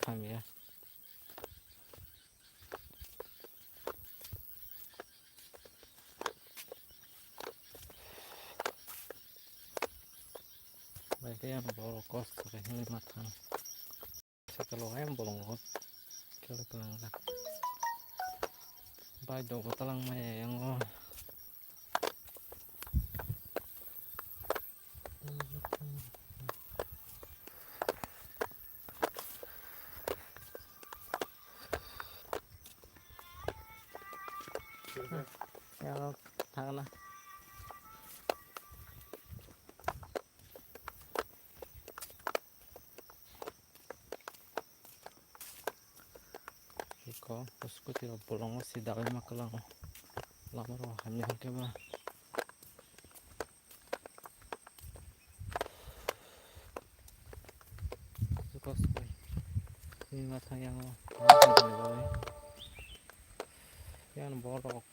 kami ya. Baik yang bawa kos pakai ini matang. Kalau ayam bolong kos, kalau telang lah. Baik dong, telang maya yang ya thang lah. Iko, bosku tidak bolong si dalam makalang. Lama roh kami ke ba. Kos ini matang yang yang borok.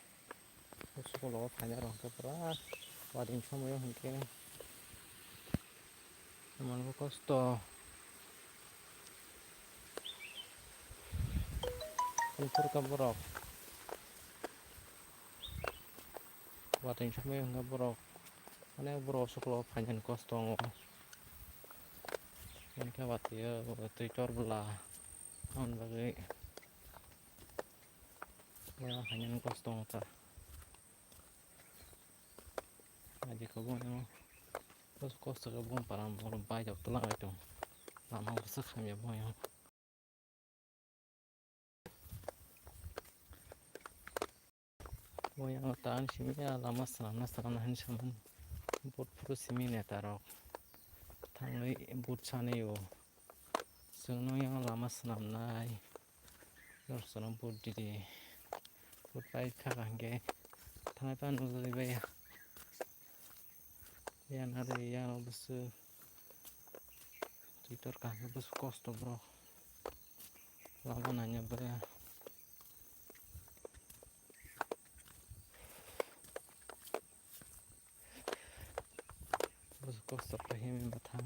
Bosku lo hanya roh ke berat. Wading semua yang mungkin. Teman kos to. Kultur ka borok. Wading semua yang nggak borok. Mana borok suklo panjang kos to. Ini kawat ya, tricor belah. On bagai ya hanya kosong ta. Aji kebun yang terus kosong kebun parang belum banyak tulang itu. Lama besar kami ya boy. Boy yang tahan sini ya lama selama hani saman buat puru sini ya taruh. Tangai buat sana yo. Senang yang lama selama nai. Terus senang buat jadi buat baik kakak ge. Tangai pan udah lebih ya. Yang hari yang besar. Twitter kan bus kosto bro. Lama nanya bro. Bus kosto pahim batang.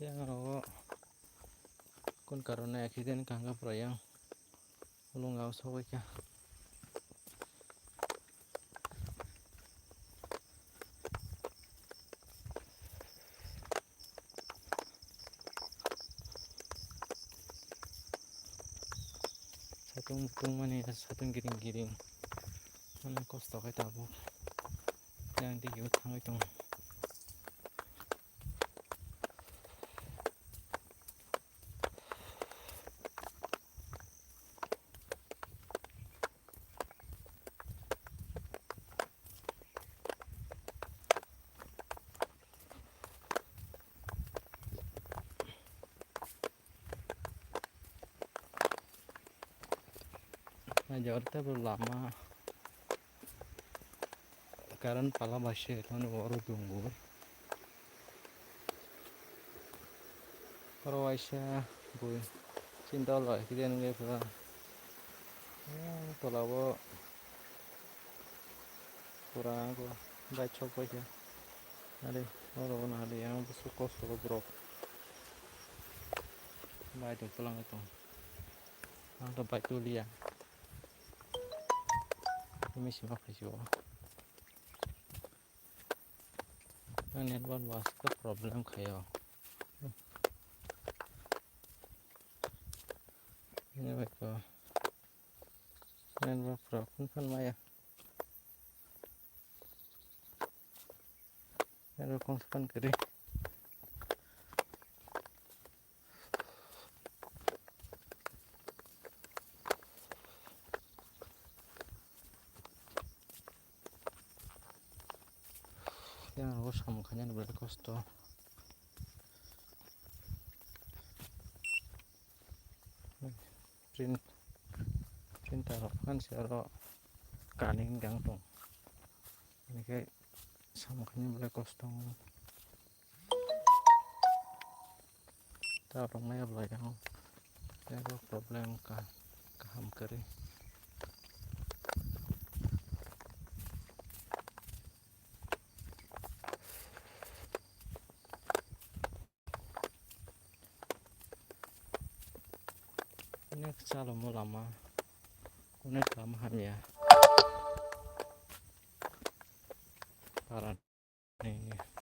Yang ro kon karena accident kangga proyang ulung gak usah wika satu mutung mana satu giring-giring mana kos to kayak tabu yang di utang itu nah Jakarta belum lama karena pala basya itu baru tunggu kalau Aisyah boy cinta lah kita nunggu pula tolak kurang aku baca aja ada orang ada yang besok kos to bro baik pulang itu ang baik dulu ya ini siapa sih ini buat waspada problem kayak ini baik ini buat problem kan maya ini konspan kiri yang harus makanya berarti kosto print taruh kan secara kaning gantung ini kayak samakanya boleh kosto taruh maya belakang ada problem गाहाम करे अनेक चालु लामा अनेक लामा हामिया बारा